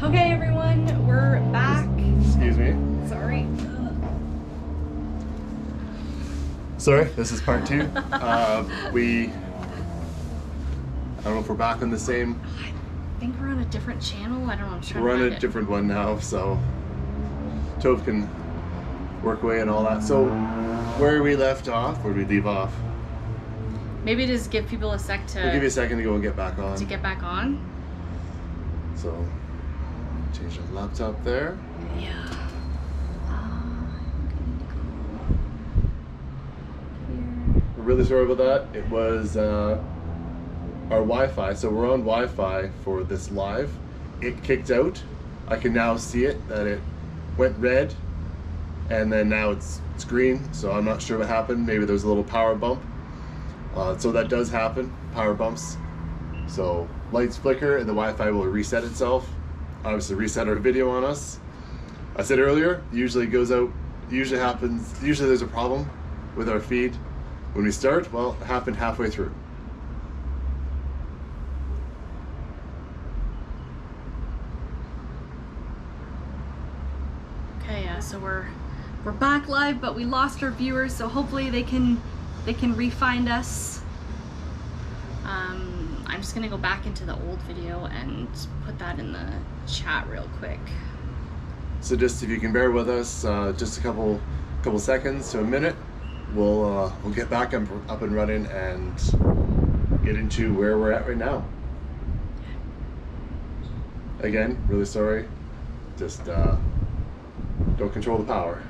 Okay, everyone, we're back. Excuse me. Sorry. Sorry, this is part two. I don't know if we're back on the same. I think we're on a different channel. I don't know. I'm trying We're to on find a it. different one now, so Tovah can work away and all that. So where we left off, where did we leave off? Maybe just give people a sec to We'll give you a second to go and get back on. So change the laptop there. Yeah. We're really sorry about that. It was our Wi-Fi. So we're on Wi-Fi for this live. It kicked out. I can now see it, that it went red and then now it's green. So I'm not sure what happened. Maybe there was a little power bump. So that does happen, power bumps. So lights flicker and the Wi-Fi will reset itself. Obviously reset our video on us. I said earlier, usually goes out, usually there's a problem with our feed. When we start, well, it happened halfway through. Okay, yeah, so we're back live, but we lost our viewers, so hopefully they can re-find us. I'm just gonna go back into the old video and put that in the chat real quick. So just if you can bear with us, just a couple seconds to a minute, we'll get back up and running and get into where we're at right now. Again, really sorry. Just don't control the power.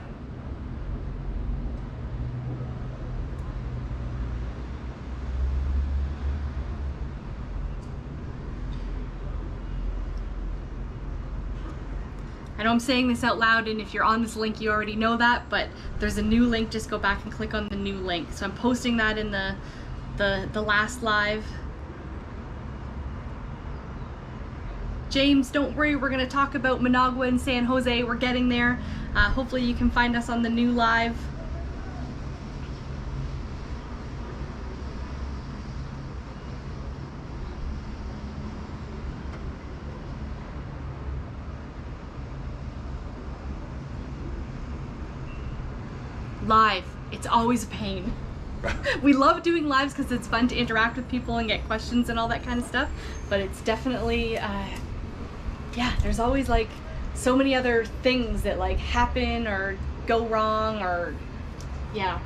I know I'm saying this out loud, and if you're on this link you already know that, but there's a new link. Just go back and click on the new link. So I'm posting that in the last live. James, don't worry, we're gonna talk about Managua and San Jose. We're getting there. Hopefully you can find us on the new live. Live, it's always a pain. We love doing lives because it's fun to interact with people and get questions and all that kind of stuff, but it's definitely yeah, there's always like so many other things that like happen or go wrong, or yeah.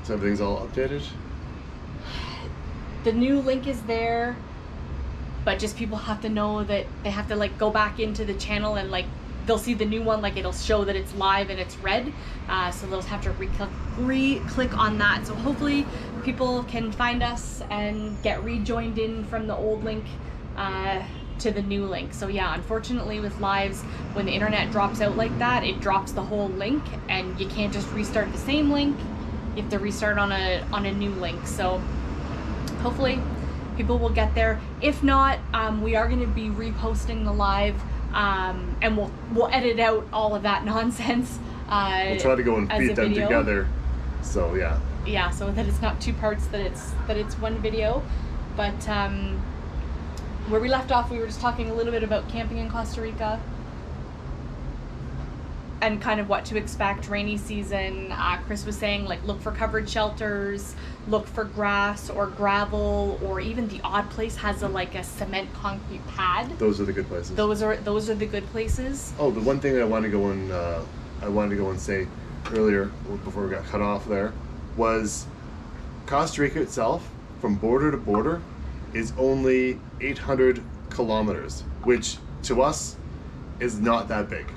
So everything's all updated? The new link is there, but just people have to know that they have to like go back into the channel and like they'll see the new one, like it'll show that it's live and it's red, so they'll have to re-click on that. So hopefully people can find us and get rejoined in from the old link to the new link. So yeah, unfortunately with lives, when the internet drops out like that, it drops the whole link and you can't just restart the same link. You have to restart on a new link. So hopefully people will get there. If not, we are going to be reposting the live, and we'll edit out all of that nonsense. We'll try to go and feed them together. So yeah. Yeah, so that it's not two parts, that it's one video. But where we left off, we were just talking a little bit about camping in Costa Rica and kind of what to expect rainy season. Chris was saying like look for covered shelters, look for grass or gravel, or even the odd place has a cement concrete pad. Those are the good places. Those are the good places. Oh, the one thing that I wanted to go and say earlier before we got cut off there was Costa Rica itself, from border to border, is only 800 kilometers, which to us is not that big.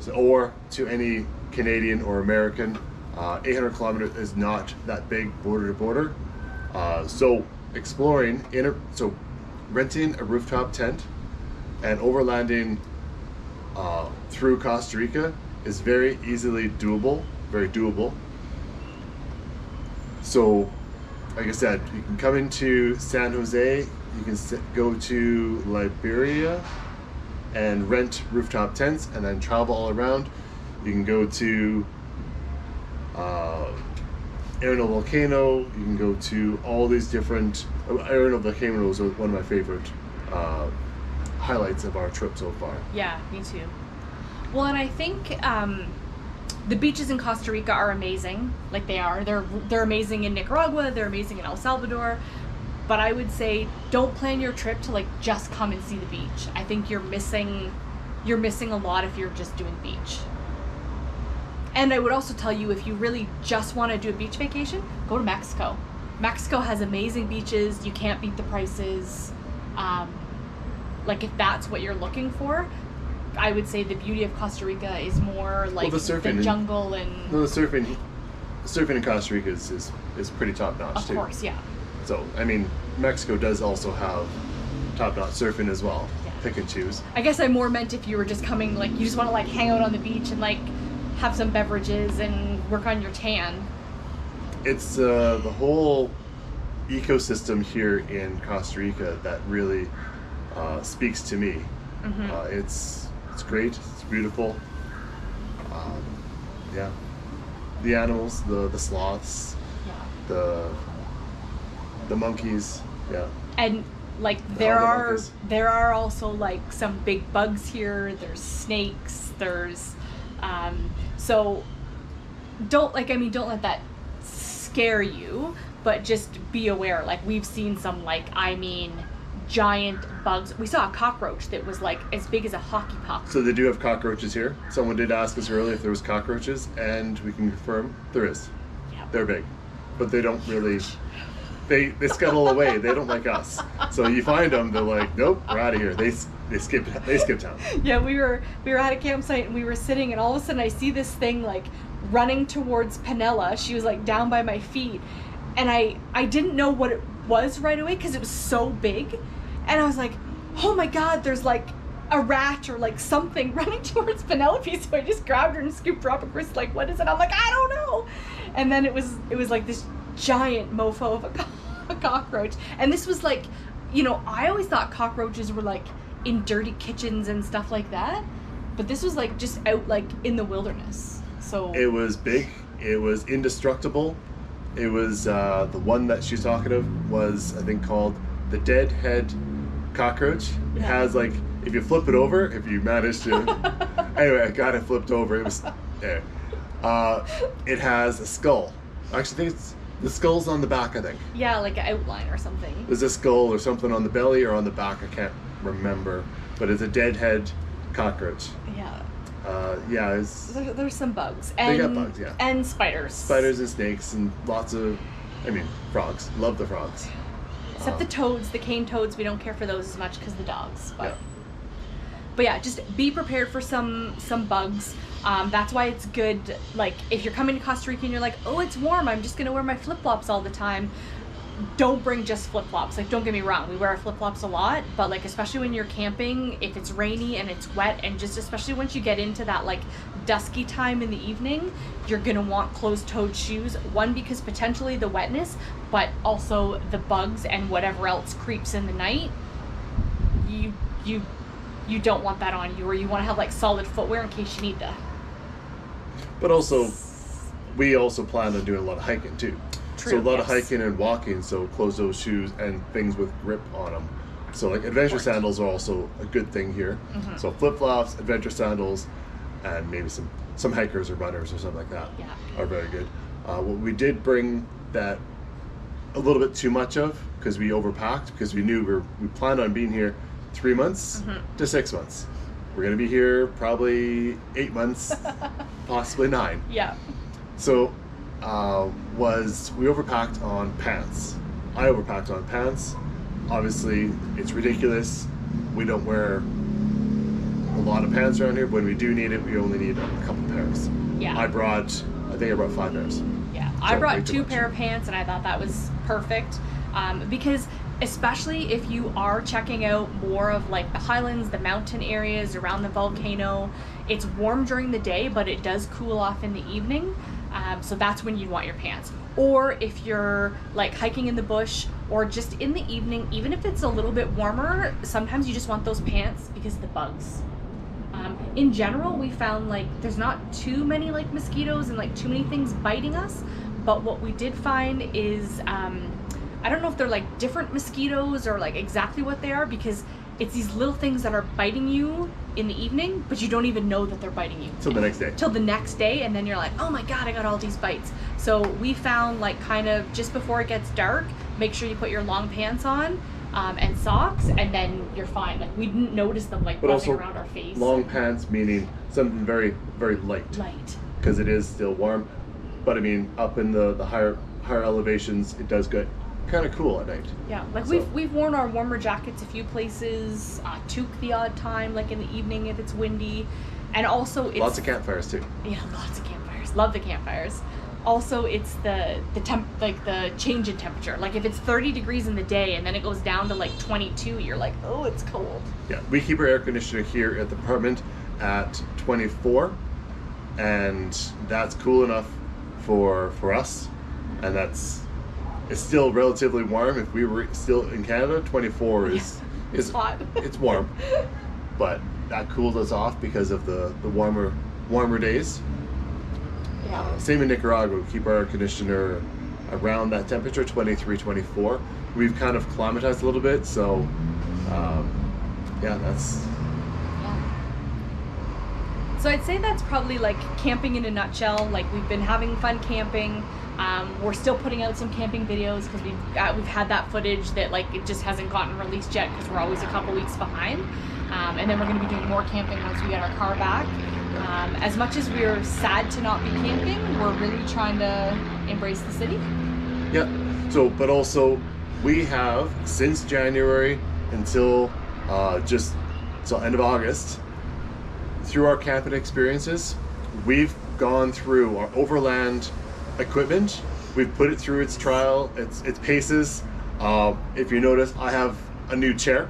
So, or to any Canadian or American, 800 kilometers is not that big border to border. So exploring, renting a rooftop tent and overlanding through Costa Rica is very easily doable, very doable. So, like I said, you can come into San Jose, you can go to Liberia and rent rooftop tents and then travel all around. You can go to Arenal Volcano, you can go to all these different, Arenal Volcano is one of my favorite highlights of our trip so far. Yeah, me too. Well, and I think the beaches in Costa Rica are amazing. Like they are. They're amazing in Nicaragua. They're amazing in El Salvador. But I would say don't plan your trip to like just come and see the beach. I think you're missing a lot if you're just doing beach. And I would also tell you, if you really just want to do a beach vacation, go to Mexico. Mexico has amazing beaches. You can't beat the prices. Like if that's what you're looking for, I would say the beauty of Costa Rica is more like the jungle and... No, the surfing in Costa Rica is pretty top notch too. Of course, yeah. So, I mean, Mexico does also have top-notch surfing as well. Yeah. Pick and choose. I guess I more meant if you were just coming, like, you just want to, like, hang out on the beach and, like, have some beverages and work on your tan. It's the whole ecosystem here in Costa Rica that really speaks to me. Mm-hmm. It's great. It's beautiful. Yeah. The animals, the sloths, yeah. The monkeys, yeah. And like there are also like some big bugs here. There's snakes. There's so don't let that scare you, but just be aware. Like we've seen some giant bugs. We saw a cockroach that was like as big as a hockey puck. So they do have cockroaches here. Someone did ask us earlier if there was cockroaches, and we can confirm there is. Yeah. They're big, but they don't really. They scuttle away. They don't like us. So you find them, they're like, nope, we're out of here. They skip town. Yeah, we were at a campsite and we were sitting, and all of a sudden I see this thing like running towards Penella. She was like down by my feet, and I didn't know what it was right away because it was so big, and I was like, oh my god, there's like a rat or like something running towards Penelope. So I just grabbed her and scooped her up, and Chris like, what is it? I'm like, I don't know. And then it was like this giant mofo of a cockroach. And this was like, I always thought cockroaches were like in dirty kitchens and stuff like that, but this was like just out like in the wilderness. So it was big, it was indestructible. It was the one that she's talking of was, I think, called the deadhead cockroach. Yeah. It has like, if you flip it over, if you manage to anyway, I got it flipped over. It was there. It has a skull. Actually, I think the skull's on the back, I think. Yeah, like an outline or something. There's a skull or something on the belly or on the back, I can't remember. But it's a deadhead cockroach. Yeah. Yeah, there's some bugs. They got bugs, yeah. And spiders. Spiders and snakes and lots of, frogs. Love the frogs. Except the toads, the cane toads, we don't care for those as much because the dogs. But yeah, just be prepared for some bugs. That's why it's good, like, if you're coming to Costa Rica and you're like, oh, it's warm, I'm just going to wear my flip-flops all the time. Don't bring just flip-flops. Like, don't get me wrong, we wear our flip-flops a lot, but, like, especially when you're camping, if it's rainy and it's wet, and just especially once you get into that, like, dusky time in the evening, you're going to want closed-toed shoes. One, because potentially the wetness, but also the bugs and whatever else creeps in the night. You don't want that on you, or you want to have, like, solid footwear in case you need to. But also, we also plan on doing a lot of hiking too. True, so a lot of hiking and walking, so closed-toe shoes and things with grip on them. So like adventure sandals are also a good thing here. Mm-hmm. So flip-flops, adventure sandals, and maybe some hikers or runners or something like that are very good. What we did bring that a little bit too much of, because we overpacked, because we knew we planned on being here 3 months to 6 months. We're going to be here probably 8 months, possibly 9. Yeah. So, we overpacked on pants. I overpacked on pants. Obviously, it's ridiculous. We don't wear a lot of pants around here. When we do need it, we only need a couple pairs. Yeah. I think I brought 5 pairs. Yeah. I brought 2 pair of pants, and I thought that was perfect. Because especially if you are checking out more of like the highlands, the mountain areas around the volcano, it's warm during the day, but it does cool off in the evening. So that's when you'd want your pants. Or if you're like hiking in the bush or just in the evening, even if it's a little bit warmer, sometimes you just want those pants because of the bugs. In general, we found like there's not too many like mosquitoes and like too many things biting us, but what we did find is I don't know if they're like different mosquitoes or like exactly what they are, because it's these little things that are biting you in the evening, but you don't even know that they're biting you. Till the next day. Till the next day, and then you're like, oh my God, I got all these bites. So we found, like, kind of just before it gets dark, make sure you put your long pants on and socks, and then you're fine. Like, we didn't notice them, like, buzzing around our face. Long pants meaning something very, very light. Light. Because it is still warm. But I mean, up in the higher elevations, it does get kind of cool at night. Yeah, like so. we've worn our warmer jackets a few places, toque the odd time, like in the evening if it's windy, and also it's lots of campfires too. Yeah, lots of campfires. Love the campfires. Also, it's the change in temperature. Like if it's 30 degrees in the day and then it goes down to like 22, you're like, oh, it's cold. Yeah, we keep our air conditioner here at the apartment at 24, and that's cool enough for us, and it's still relatively warm. If we were still in Canada, 24 is hot. It's warm, but that cools us off because of the warmer days. Yeah. Same in Nicaragua. We keep our air conditioner around that temperature, 23, 24. We've kind of climatized a little bit, so yeah, that's. So I'd say that's probably like camping in a nutshell. Like we've been having fun camping. We're still putting out some camping videos because we've had that footage that like it just hasn't gotten released yet because we're always a couple weeks behind. And then we're going to be doing more camping once we get our car back. As much as we're sad to not be camping, we're really trying to embrace the city. Yeah. So, but also we have since January until just till end of August. Through our camping experiences, we've gone through our overland equipment. We've put it through its trial, its paces. If you notice, I have a new chair.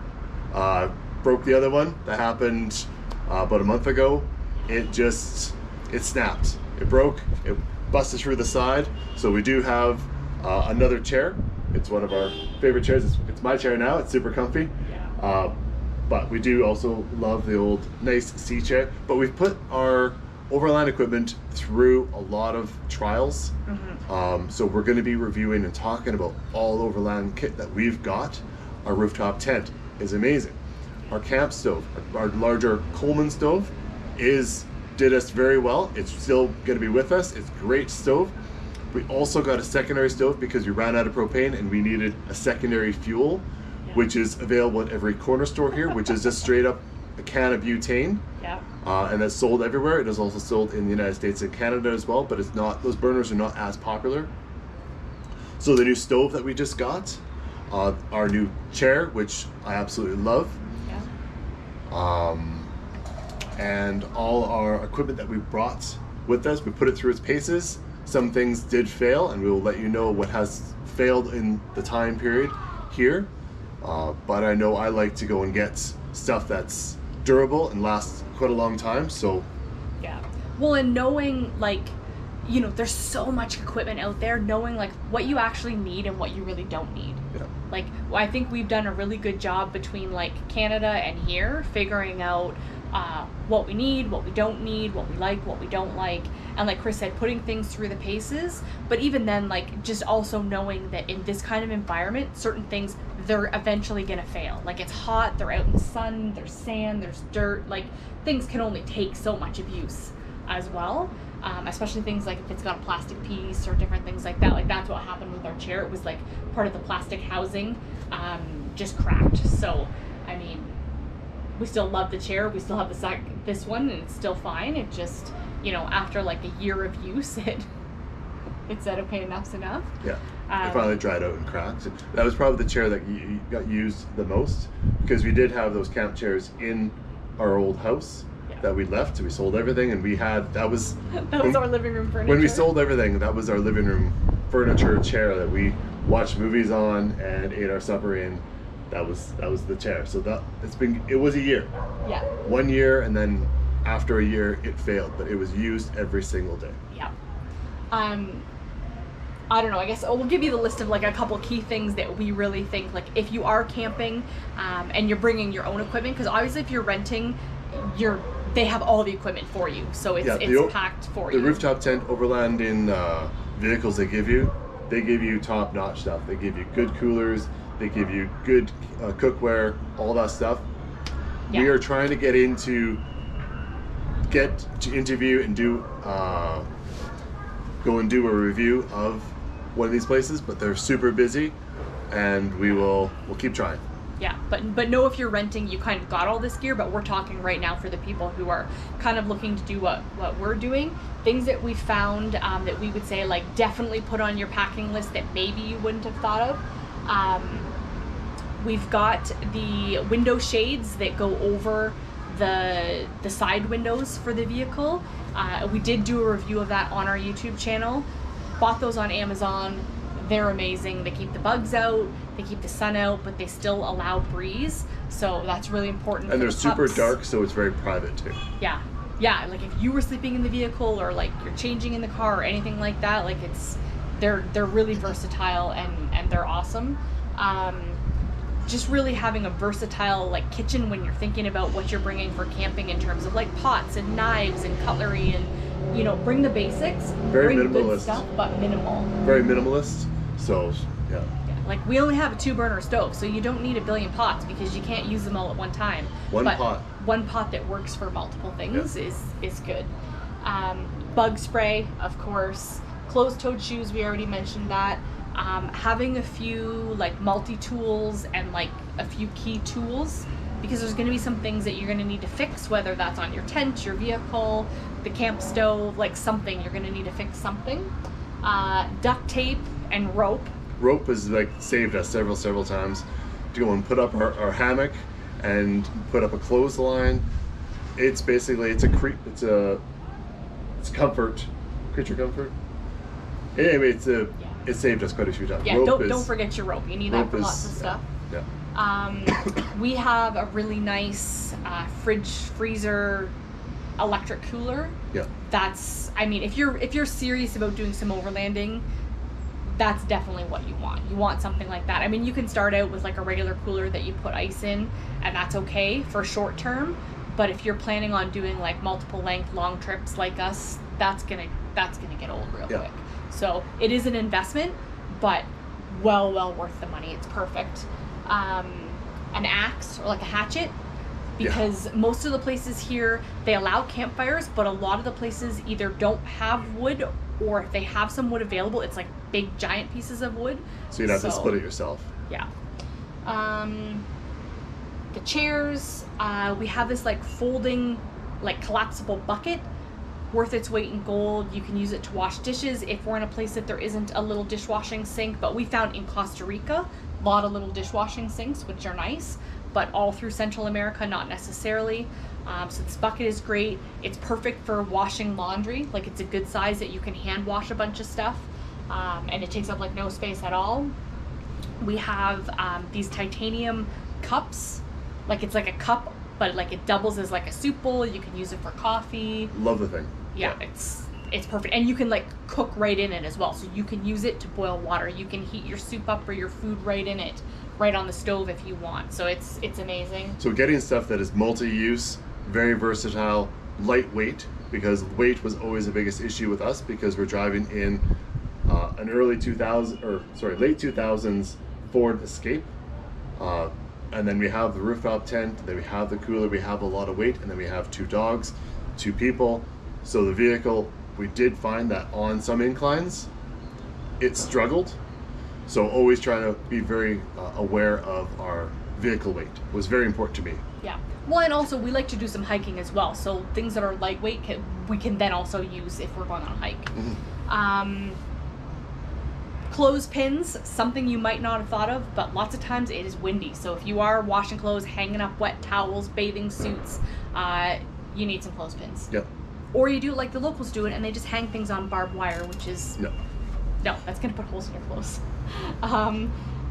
Broke the other one. That happened about a month ago. It snapped. It broke. It busted through the side. So we do have another chair. It's one of our favorite chairs. It's my chair now. It's super comfy. Yeah. But we do also love the old nice C chair. But we've put our overland equipment through a lot of trials. Mm-hmm. So we're going to be reviewing and talking about all overland kit that we've got. Our rooftop tent is amazing. Our camp stove, our larger Coleman stove, did us very well. It's still going to be with us. It's a great stove. We also got a secondary stove because we ran out of propane and we needed a secondary fuel, which is available at every corner store here, which is just straight up a can of butane. Yeah. And that's sold everywhere. It is also sold in the United States and Canada as well, but it's not, those burners are not as popular. So the new stove that we just got, our new chair, which I absolutely love. Yeah. And all our equipment that we brought with us, we put it through its paces. Some things did fail, and we will let you know what has failed in the time period here. But I know I like to go and get stuff that's durable and lasts quite a long time, so. Yeah. Well, and knowing, like, you know, there's so much equipment out there, knowing, like, what you actually need and what you really don't need. Yeah. Like, I think we've done a really good job between, like, Canada and here, figuring out what we need, what we don't need, what we like, what we don't like, and like Chris said, putting things through the paces. But even then, like, just also knowing that in this kind of environment, certain things, they're eventually gonna fail. Like, it's hot, they're out in the sun, there's sand, there's dirt, like, things can only take so much abuse as well. Especially things like if it's got a plastic piece or different things like that. Like, that's what happened with our chair. It was like part of the plastic housing just cracked. So, I mean, we still love the chair. We still have this one, and it's still fine. It just, you know, after like a year of use, it said, okay, enough's enough. Yeah, it finally dried out and cracked. That was probably the chair that got used the most, because we did have those camp chairs in our old house that we left. So we sold everything, and we had, that was our living room furniture. When we sold everything, that was our living room furniture chair that we watched movies on and ate our supper in. That was the chair. So it was a year. Yeah. 1 year, and then after a year it failed, but it was used every single day. Yeah. I don't know, I guess we'll give you the list of like a couple key things that we really think, like, if you are camping and you're bringing your own equipment, because obviously if you're renting, they have all the equipment for you, so it's packed for you. The rooftop tent overlanding vehicles they give you top-notch stuff. They give you good coolers, they give you good cookware, all that stuff. We are trying to get to interview and go and do a review of one of these places, but they're super busy, and we'll keep trying. Yeah, but know if you're renting, you kind of got all this gear, but we're talking right now for the people who are kind of looking to do what we're doing. Things that we found that we would say like definitely put on your packing list that maybe you wouldn't have thought of. We've got the window shades that go over the side windows for the vehicle. We did do a review of that on our YouTube channel. Bought those on Amazon. They're amazing. They keep the bugs out, they keep the sun out, but they still allow breeze. So that's really important. And they're super dark, so it's very private too. Yeah. Yeah, like if you were sleeping in the vehicle or like you're changing in the car or anything like that, like they're really versatile and they're awesome. Just really having a versatile like kitchen when you're thinking about what you're bringing for camping in terms of like pots and knives and cutlery, and you know, bring the basics. Very bring minimalist good stuff, but minimal. Very minimalist. So yeah. Like we only have a 2-burner stove, so you don't need a billion pots because you can't use them all at one time. One pot that works for multiple things is good. Bug spray, of course. Closed-toed shoes, we already mentioned that. Having a few like multi-tools and like a few key tools, because there's going to be some things that you're going to need to fix, whether that's on your tent, your vehicle, the camp stove, like something you're going to need to fix something. Duct tape and rope. Rope has like saved us several times to go and put up our hammock and put up a clothesline. It's basically it's comfort, creature comfort. Anyway, it saved us quite a few times. Yeah, don't forget your rope. You need that for lots of stuff. Yeah. We have a really nice freezer electric cooler. Yeah. That's, I mean, if you're serious about doing some overlanding, that's definitely what you want. You want something like that. I mean, you can start out with like a regular cooler that you put ice in, and that's okay for short term. But if you're planning on doing like multiple length long trips like us, that's gonna get old real quick. So it is an investment, but well worth the money. It's perfect. An axe or like a hatchet, because most of the places here, they allow campfires, but a lot of the places either don't have wood, or if they have some wood available, it's like big giant pieces of wood. So you'd have to split it yourself. Yeah. The chairs, we have this like folding, like collapsible bucket, worth its weight in gold. You can use it to wash dishes if we're in a place that there isn't a little dishwashing sink, but we found in Costa Rica a lot of little dishwashing sinks, which are nice, but all through Central America, not necessarily. So this bucket is great. It's perfect for washing laundry. Like it's a good size that you can hand wash a bunch of stuff, and it takes up like no space at all. We have these titanium cups. Like it's like a cup, but like it doubles as like a soup bowl. You can use it for coffee. Love the thing. Yeah, it's perfect. And you can like cook right in it as well. So you can use it to boil water. You can heat your soup up or your food right in it, right on the stove if you want. So it's amazing. So getting stuff that is multi-use, very versatile, lightweight, because weight was always the biggest issue with us because we're driving in an late 2000s Ford Escape. And then we have the rooftop tent, then we have the cooler, we have a lot of weight, and then we have 2 dogs, 2 people. So the vehicle, we did find that on some inclines, it struggled. So always trying to be very aware of our vehicle weight was very important to me. Yeah. Well, and also we like to do some hiking as well. So things that are lightweight, we can then also use if we're going on a hike. Mm-hmm. Clothespins, something you might not have thought of, but lots of times it is windy. So if you are washing clothes, hanging up wet towels, bathing suits, you need some clothespins. Yep. Or you do it like the locals do it, and they just hang things on barbed wire, which is... No, that's going to put holes in your clothes.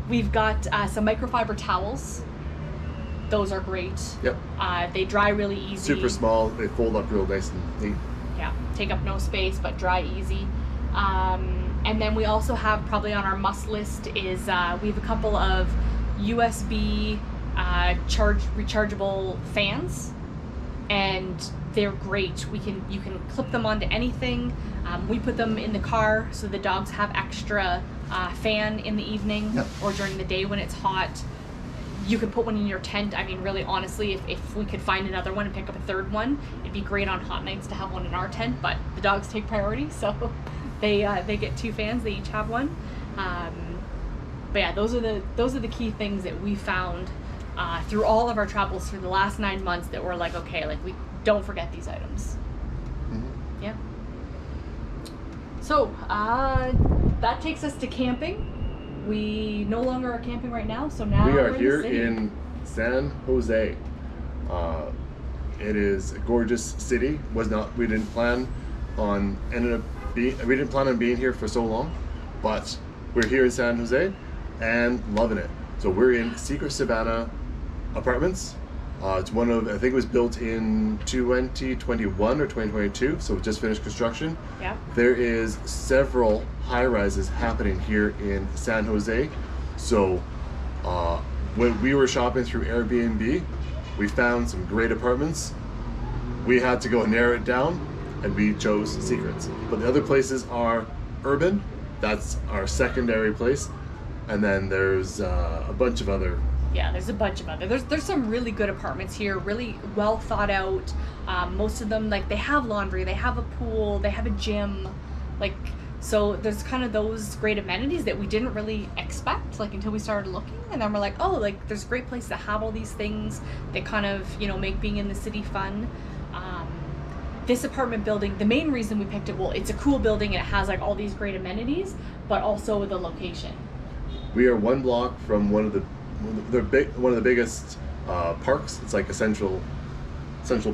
We've got some microfiber towels. Those are great. Yep. They dry really easy. Super small. They fold up real nice and neat. Yeah. Take up no space, but dry easy. And then we also have, probably on our must list, is we have a couple of USB rechargeable fans, and they're great. You can clip them onto anything. We put them in the car so the dogs have extra fan in the evening or during the day when it's hot. You could put one in your tent. I mean, really, honestly, if we could find another one and pick up a third one, it'd be great on hot nights to have one in our tent, but the dogs take priority, so they get 2 fans. They each have one. But yeah, those are the key things that we found through all of our travels through the last 9 months that were like, okay, like we don't forget these items. Mm-hmm. Yeah. So that takes us to camping. We no longer are camping right now, so now we are we're here in the city. in San Jose. It is a gorgeous city. We didn't plan on being here for so long, but we're here in San Jose and loving it. So we're in Secrt Sabana apartments. It's one of, I think it was built in 2021 or 2022, so it just finished construction. Yeah. There is several high-rises happening here in San Jose. So when we were shopping through Airbnb, we found some great apartments. We had to go narrow it down, and we chose Secrets. But the other places are urban. That's our secondary place. And then there's a bunch of other. Yeah, there's a bunch of other. There's some really good apartments here, really well thought out. Most of them, like, they have laundry, they have a pool, they have a gym, like, so there's kind of those great amenities that we didn't really expect, like, until we started looking, and then we're like, oh, like, there's a great place to have all these things that kind of, you know, make being in the city fun. This apartment building, the main reason we picked it, well, it's a cool building and it has like all these great amenities, but also the location. We are 1 block from one of the biggest parks. It's like a central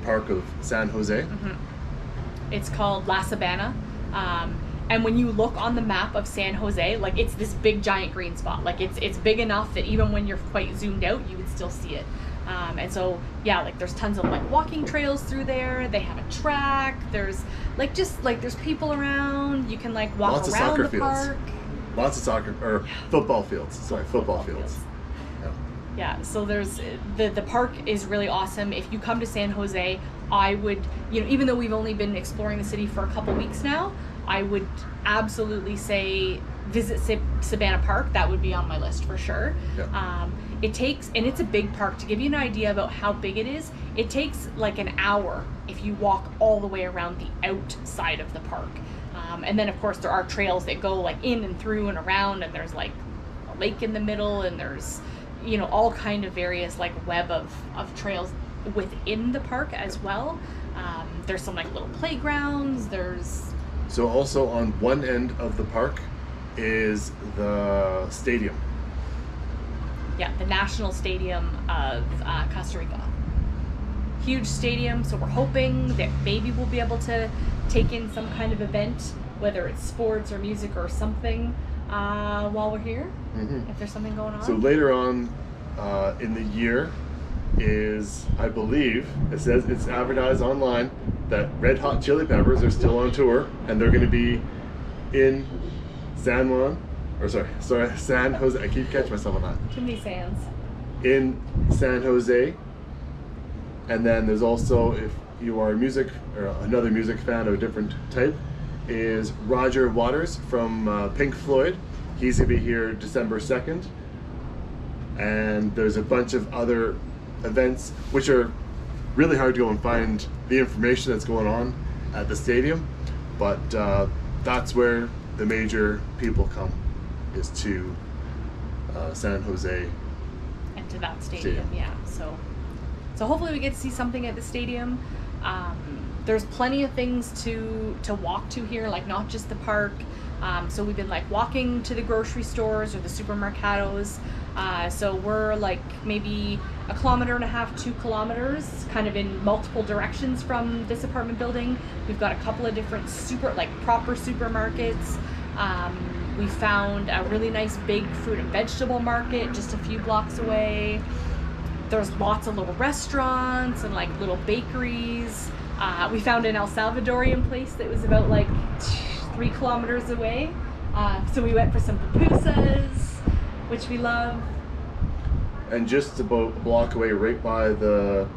park of San Jose. Mm-hmm. It's called La Sabana, and when you look on the map of San Jose, like, it's this big giant green spot. Like, it's big enough that even when you're quite zoomed out, you would still see it. And so, yeah, like, there's tons of like walking trails through there. They have a track. There's like, just like, there's people around. You can like walk Lots around of soccer the fields. park. Lots of soccer or football fields. Sorry, football fields. Yeah, so there's the park is really awesome. If you come to San Jose, I would, you know, even though we've only been exploring the city for a couple weeks now, I would absolutely say visit Sabana Park. That would be on my list for sure. Yeah. It takes, and it's a big park. To give you an idea about how big it is, it takes like an hour if you walk all the way around the outside of the park. And then of course there are trails that go like in and through and around, and there's like a lake in the middle, and there's, you know, all kind of various like web of trails within the park as well. There's some like little playgrounds. So also on one end of the park is the stadium. Yeah, the National Stadium of Costa Rica. Huge stadium, so we're hoping that maybe we'll be able to take in some kind of event, whether it's sports or music or something, while we're here, if there's something going on. So later on in the year is, I believe, it says it's advertised online that Red Hot Chili Peppers are still on tour, and they're going to be in San Jose. I keep catching myself on that. Too many sands. In San Jose. And then there's also, if you are another music fan of a different type, is Roger Waters from Pink Floyd. He's going to be here December 2nd. And there's a bunch of other events, which are really hard to go and find the information that's going on at the stadium. But that's where the major people come, is to San Jose. And to that stadium, yeah. So hopefully we get to see something at the stadium. There's plenty of things to walk to here, like not just the park. So we've been like walking to the grocery stores or the supermercados. So we're like maybe 1.5 kilometers, 2 kilometers, kind of in multiple directions from this apartment building. We've got a couple of different proper supermarkets. We found a really nice big fruit and vegetable market just a few blocks away. There's lots of little restaurants and like little bakeries. We found an El Salvadorian place that was about like 3 kilometers away. So we went for some pupusas, which we love. And just about a block away, right by the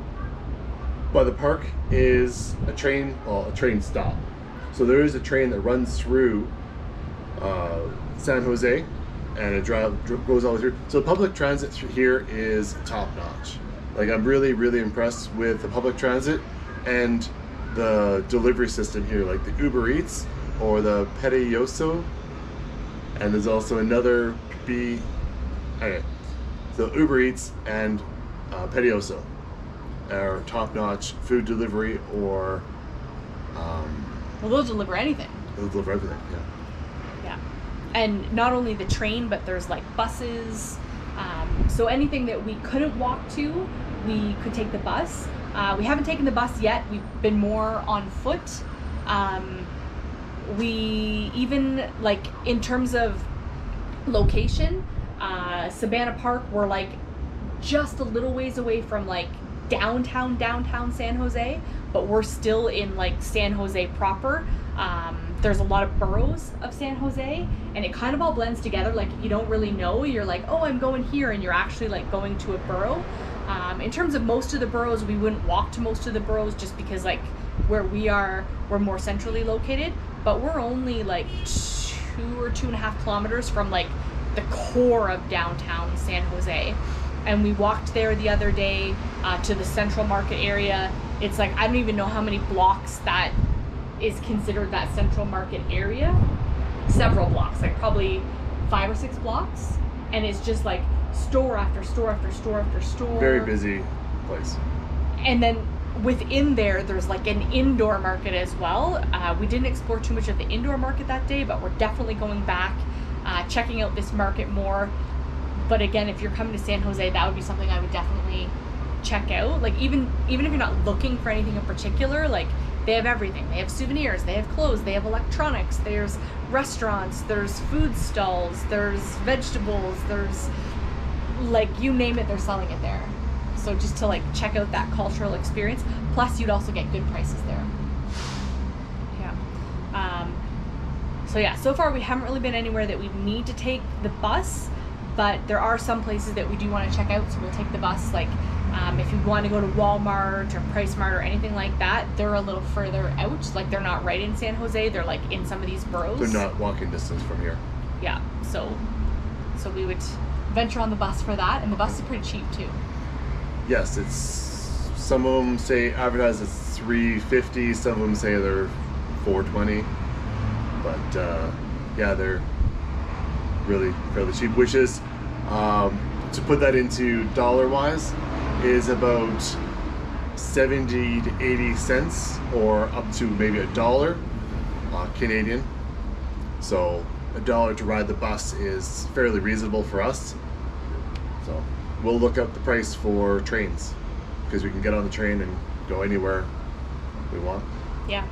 park, is a train stop. So there is a train that runs through San Jose, and it goes all the way through. So public transit here is top notch. Like, I'm really, really impressed with the public transit and the delivery system here, like the Uber Eats or the Pedioso. And there's also another okay. So Uber Eats and Pedioso are top notch food delivery, or well, they'll deliver anything. they'll deliver everything, yeah. Yeah. And not only the train, but there's like buses. So anything that we couldn't walk to, we could take the bus. We haven't taken the bus yet. We've been more on foot. We even, like, in terms of location, Sabana Park, we're like just a little ways away from like downtown San Jose, but we're still in like San Jose proper. There's a lot of boroughs of San Jose, and it kind of all blends together. Like, you don't really know. You're like, oh, I'm going here, and you're actually like going to a borough. In terms of most of the boroughs, we wouldn't walk to most of the boroughs just because, like, where we are, we're more centrally located, but we're only like 2 or 2.5 kilometers from like the core of downtown San Jose. And we walked there the other day to the Central Market area. It's like, I don't even know how many blocks that is considered that Central Market area. Several blocks, like probably 5 or 6 blocks. And it's just like store after store after store after store. Very busy place. And then within there's like an indoor market as well. We didn't explore too much of the indoor market that day, but we're definitely going back, checking out this market more. But again, if you're coming to San Jose, that would be something I would definitely check out. Like, even if you're not looking for anything in particular, like, they have everything. They have souvenirs, they have clothes, they have electronics, there's restaurants, there's food stalls, there's vegetables, there's, like, you name it, they're selling it there. So just to like check out that cultural experience. Plus, you'd also get good prices there. Yeah. So yeah, so far we haven't really been anywhere that we need to take the bus, but there are some places that we do want to check out, so we'll take the bus. Like, if you want to go to Walmart or PriceSmart or anything like that, they're a little further out. Like, they're not right in San Jose. They're like in some of these boroughs. They're not walking distance from here. Yeah. So we would venture on the bus for that, and the bus is pretty cheap too. Yes, it's, some of them say advertise it's $3.50, some of them say they're $4.20, but yeah, they're really fairly cheap, which is, to put that into dollar wise, is about 70 to 80 cents, or up to maybe $1 Canadian. So $1 to ride the bus is fairly reasonable for us. So we'll look up the price for trains, because we can get on the train and go anywhere we want. Yeah.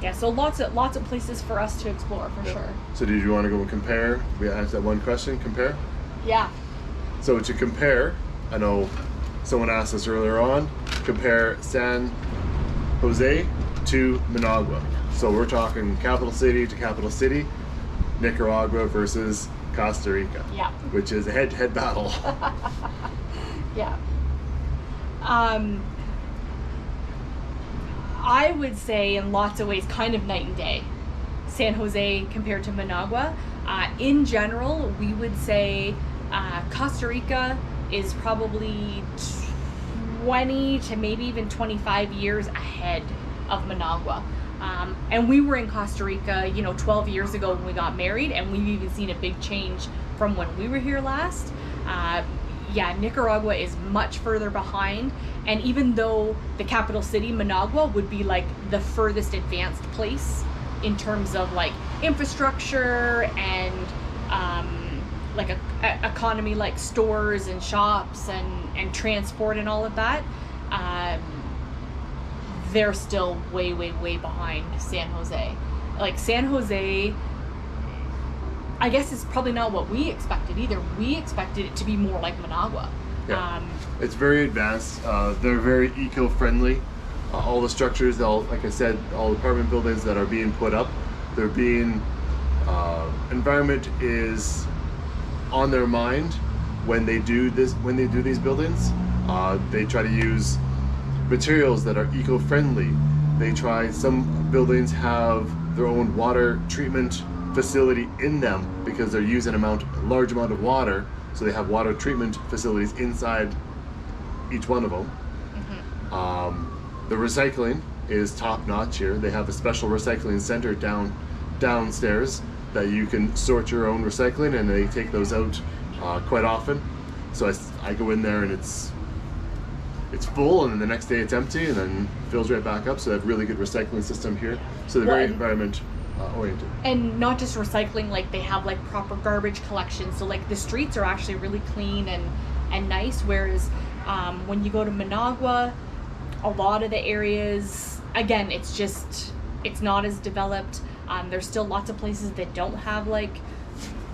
Yeah, so lots of places for us to explore, for sure. So did you want to go and compare? We asked that one question, compare? Yeah. So to compare, I know someone asked us earlier on, compare San Jose to Managua. So we're talking capital city to capital city, Nicaragua versus Costa Rica. Yeah. Which is a head-to-head battle. Yeah. I would say in lots of ways kind of night and day, San Jose compared to Managua. In general, we would say Costa Rica is probably 20 to maybe even 25 years ahead of Managua. And we were in Costa Rica, 12 years ago when we got married, and we've even seen a big change from when we were here last. Yeah, Nicaragua is much further behind, and even though the capital city, Managua, would be like the furthest advanced place in terms of like infrastructure and like a economy, like stores and shops and transport and all of that, they're still way behind San Jose. Like, San Jose, I guess it's probably not what we expected either. We expected it to be more like Managua. Yeah. It's very advanced. They're very eco-friendly. All the structures, like I said, all the apartment buildings that are being put up, they're being, environment is on their mind when they do this, when they do these buildings. They try to use materials that are eco-friendly. Some buildings have their own water treatment facility in them because they're using a large amount of water. So they have water treatment facilities inside each one of them. The recycling is top notch here. They have a special recycling center downstairs that you can sort your own recycling, and they take those out quite often. So I go in there and it's full, and then the next day it's empty, and then fills right back up. So they have really good recycling system here. So they're very environment oriented. And not just recycling, like they have like proper garbage collection. So like the streets are actually really clean and nice. Whereas when you go to Managua, a lot of the areas, again, it's not as developed. There's still lots of places that don't have like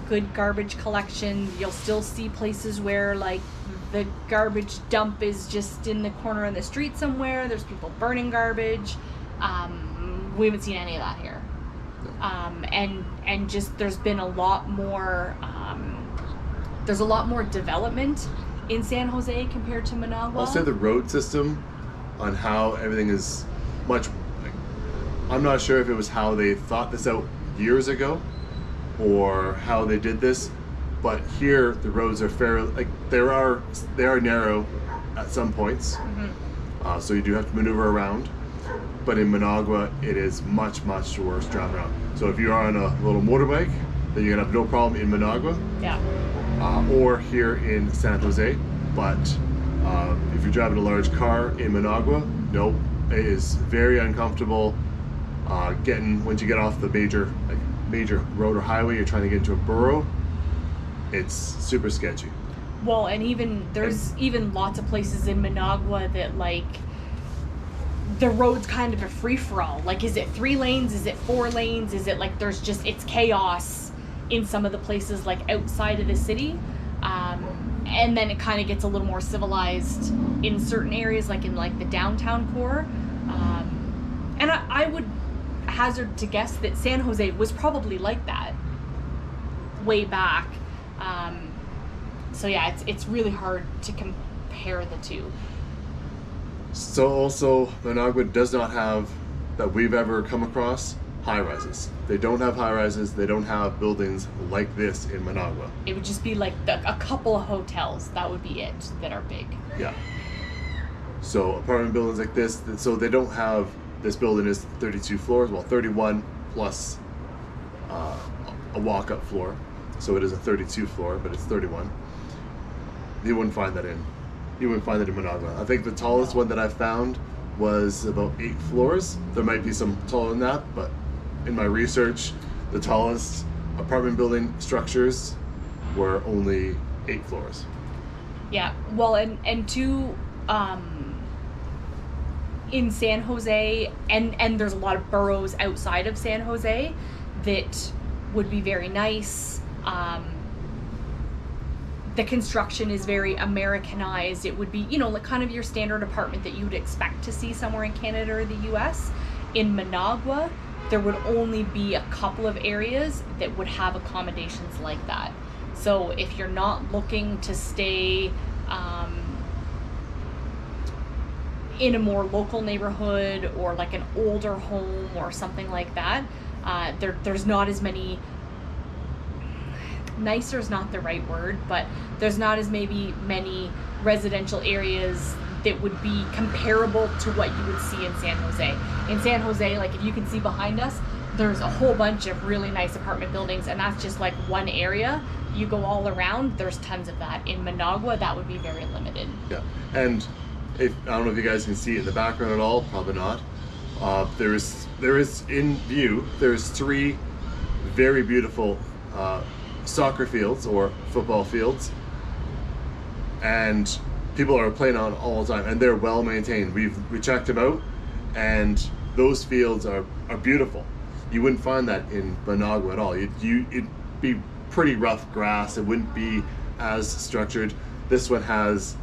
good garbage collection. You'll still see places where like the garbage dump is just in the corner of the street somewhere. There's people burning garbage. We haven't seen any of that here. And just there's been a lot more development in San Jose compared to Managua. I'll say the road system on how everything is much, I'm not sure if it was how they thought this out years ago or how they did this, but here the roads are fairly, like they are narrow at some points. So you do have to maneuver around. But in Managua, it is much worse driving around. So if you're on a little motorbike, then you're gonna have no problem in Managua. Yeah. Or here in San Jose. But if you're driving a large car in Managua, nope, it is very uncomfortable. Once you get off the major road or highway, you're trying to get into a borough. It's super sketchy. Well, and there's even lots of places in Managua that like the road's kind of a free-for-all. Like, is it 3 lanes? Is it 4 lanes? Is it like it's chaos in some of the places like outside of the city. And then it kind of gets a little more civilized in certain areas, like in like the downtown core. And I would hazard to guess that San Jose was probably like that way back. So yeah, it's really hard to compare the two. So also, Managua does not have, that we've ever come across, high-rises. They don't have high-rises. They don't have buildings like this in Managua. It would just be like a couple of hotels. That would be it, that are big. Yeah. So apartment buildings like this, so they don't have, this building is 32 floors, well 31 plus a walk-up floor. So it is a 32 floor, but it's 31. You wouldn't find that in Managua. I think the tallest one that I found was about 8 floors. There might be some taller than that, but in my research, the tallest apartment building structures were only 8 floors. Yeah, well, and two, in San Jose, and there's a lot of boroughs outside of San Jose that would be very nice. The construction is very Americanized. It would be, like kind of your standard apartment that you would expect to see somewhere in Canada or the US. In Managua, there would only be a couple of areas that would have accommodations like that. So if you're not looking to stay in a more local neighborhood or like an older home or something like that, there's not as many, nicer is not the right word, but there's not as many residential areas that would be comparable to what you would see in San Jose. In San Jose, like if you can see behind us, there's a whole bunch of really nice apartment buildings, and that's just like one area. You go all around, there's tons of that. In Managua, that would be very limited. Yeah, and I don't know if you guys can see it in the background at all, probably not. There is in view, there's 3 very beautiful soccer fields or football fields, and people are playing on all the time, and they're well maintained. We checked them out, and those fields are beautiful. You wouldn't find that in Managua at all. It'd be pretty rough grass. It wouldn't be as structured. This one has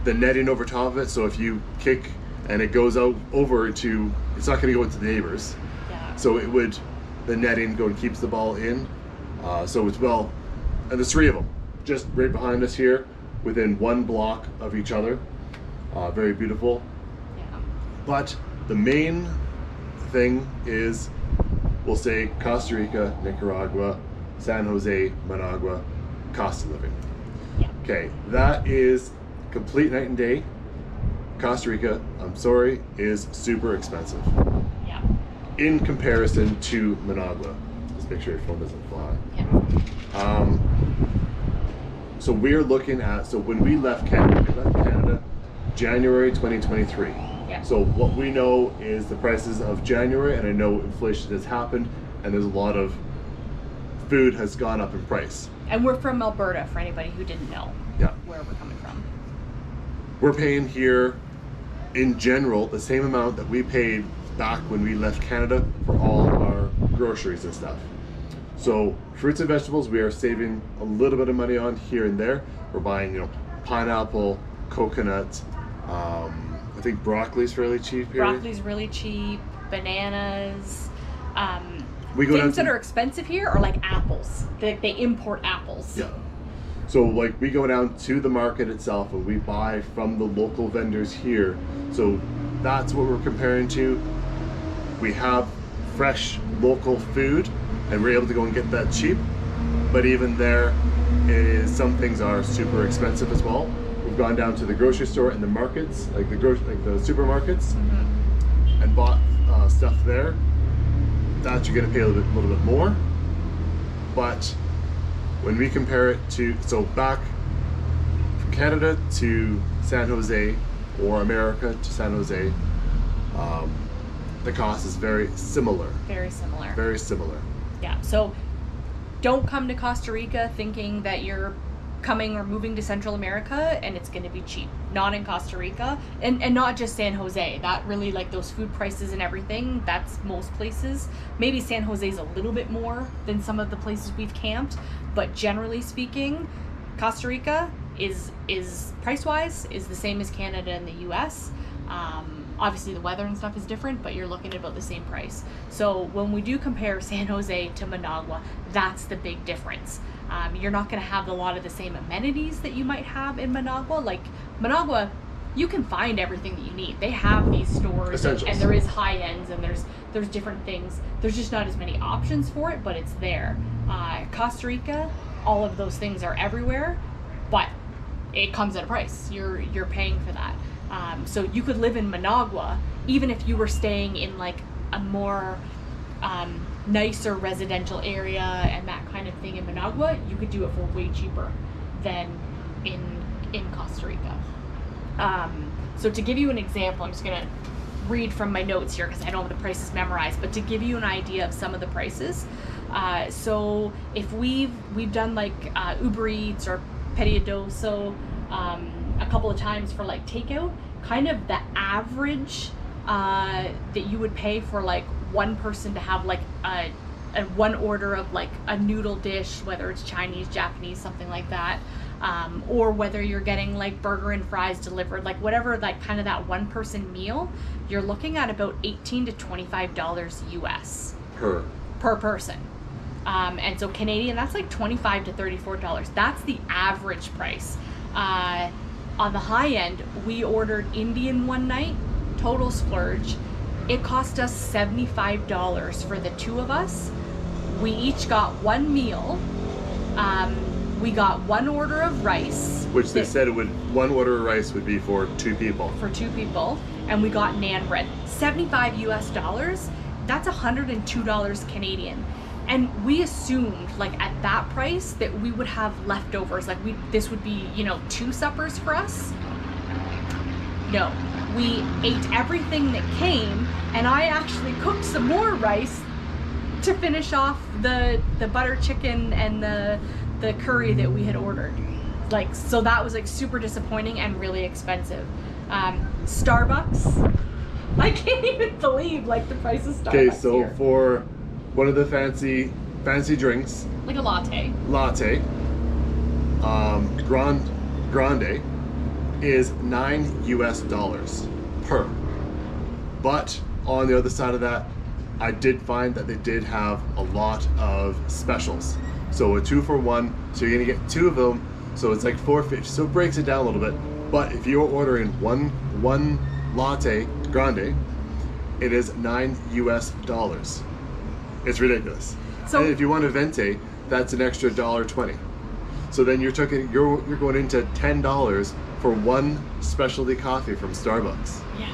the netting over top of it, so if you kick and it goes out over to, it's not going to go into the neighbors. Yeah. So the netting go and keeps the ball in. So it's well, and there's 3 of them just right behind us here, within 1 block of each other. Very beautiful. Yeah. But the main thing is we'll say Costa Rica, Nicaragua, San Jose, Managua, cost of living. Yeah. Okay, that is complete night and day. Costa Rica, I'm sorry, is super expensive. Yeah. In comparison to Managua. Just make sure your phone doesn't fly. Yeah. So we're looking at, so when we left Canada, January 2023. Yeah. So what we know is the prices of January, and I know inflation has happened, and there's a lot of food has gone up in price. And we're from Alberta, for anybody who didn't know where we're coming from. We're paying here, in general, the same amount that we paid back when we left Canada for all our groceries and stuff. So fruits and vegetables, we are saving a little bit of money on here and there. We're buying, you know, pineapple, coconut. I think broccoli's fairly cheap here. Broccoli's really cheap. Bananas. We go Things that are expensive here are like apples. They import apples. Yeah. So like we go down to the market itself and we buy from the local vendors here. So that's what we're comparing to. We have fresh local food and we're able to go and get that cheap. But even there, some things are super expensive as well. We've gone down to the grocery store and the markets, like the supermarkets, and bought stuff there. That you're going to pay a little bit more. But when we compare it to, so back from Canada to San Jose, or America to San Jose, the cost is very similar. Very similar. Very similar. Yeah. So don't come to Costa Rica thinking that you're coming or moving to Central America and it's going to be cheap. Not in Costa Rica, and not just San Jose. That really, like those food prices and everything, that's most places. Maybe San Jose's a little bit more than some of the places we've camped, but generally speaking, Costa Rica is price-wise is the same as Canada and the US. Obviously the weather and stuff is different, but you're looking at about the same price. So when we do compare San Jose to Managua, that's the big difference. You're not going to have a lot of the same amenities that you might have in Managua. Like Managua, you can find everything that you need. They have these stores, and there is high ends, and there's different things. There's just not as many options for it, but it's there. Costa Rica, all of those things are everywhere, but it comes at a price. You're paying for that. So you could live in Managua even if you were staying in like a more nicer residential area and that kind of thing in Managua. You could do it for way cheaper than in Costa Rica. So to give you an example, I'm just gonna read from my notes here because I don't have the prices memorized, but to give you an idea of some of the prices. So if we've done like Uber Eats or Pedidoso a couple of times for like takeout, kind of the average that you would pay for like one person to have like a one order of like a noodle dish, whether it's Chinese, Japanese, something like that, or whether you're getting like burger and fries delivered, like whatever, like kind of that one person meal, you're looking at about $18 to $25 US per person. And so Canadian, that's like $25 to $34. That's the average price. On the high end, we ordered Indian one night, total splurge. It cost us $75 for the two of us. We each got one meal. We got one order of rice. Which they said one order of rice would be for two people. For two people. And we got naan bread. $75 US. That's $102 Canadian. And we assumed, like at that price, that we would have leftovers. Like this would be, you know, 2 suppers for us. No, we ate everything that came, and I actually cooked some more rice to finish off the butter chicken and the curry that we had ordered. Like, so that was like super disappointing and really expensive. Starbucks, I can't even believe like the price of Starbucks. Okay, so here. For one of the fancy drinks, like a latte, grande is $9 US per. But on the other side of that, I did find that they did have a lot of specials. So a 2 for 1, so you're gonna get 2 of them, so it's like $4.50. So it breaks it down a little bit. But if you're ordering one latte grande, it is $9 US. It's ridiculous. So and if you want a venti, that's an extra $1.20. So then you're going into $10 for one specialty coffee from Starbucks. Yeah.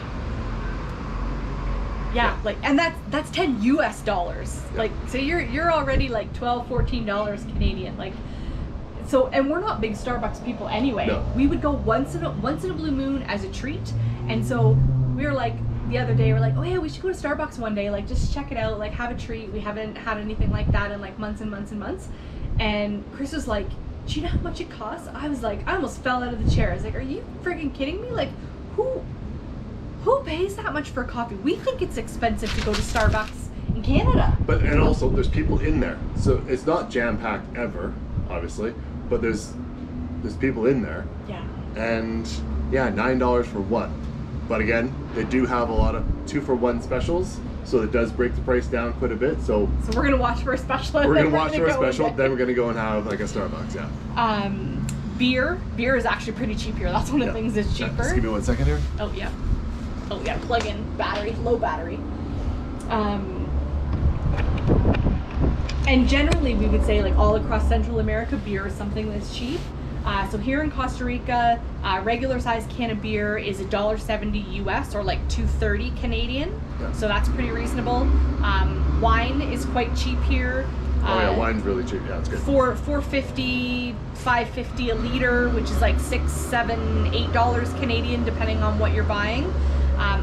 Yeah, like, and that's $10 US. Yeah. Like, so you're already like $12, $14 Canadian. Like, so, and we're not big Starbucks people anyway. No. We would go once in a blue moon as a treat. And so we were like, the other day, we're like, oh yeah, we should go to Starbucks one day, like just check it out, like have a treat. We haven't had anything like that in like months and months and months. And Chris was like, do you know how much it costs? I was like, I almost fell out of the chair. I was like, are you freaking kidding me? Like, who pays that much for coffee? We think it's expensive to go to Starbucks in Canada. But, and also there's people in there. So it's not jam-packed ever, obviously, but there's people in there. Yeah. And yeah, $9 for one. But again, they do have a lot of 2-for-1 specials, so it does break the price down quite a bit. So we're gonna watch for a special. We're gonna watch for a special. Then we're gonna go and have like a Starbucks. Yeah. Beer is actually pretty cheap here. That's one of the things that's cheaper. Just give me 1 second here. Oh yeah. Plug in battery, low battery. And generally, we would say like all across Central America, beer is something that's cheap. So here in Costa Rica, regular size can of beer is $1.70 US or like $2.30 Canadian. Yeah. So that's pretty reasonable. Wine is quite cheap here. Oh yeah, wine's really cheap. Yeah, it's good. $4.50, $5.50 a liter, which is like $6, $7, $8 Canadian, depending on what you're buying.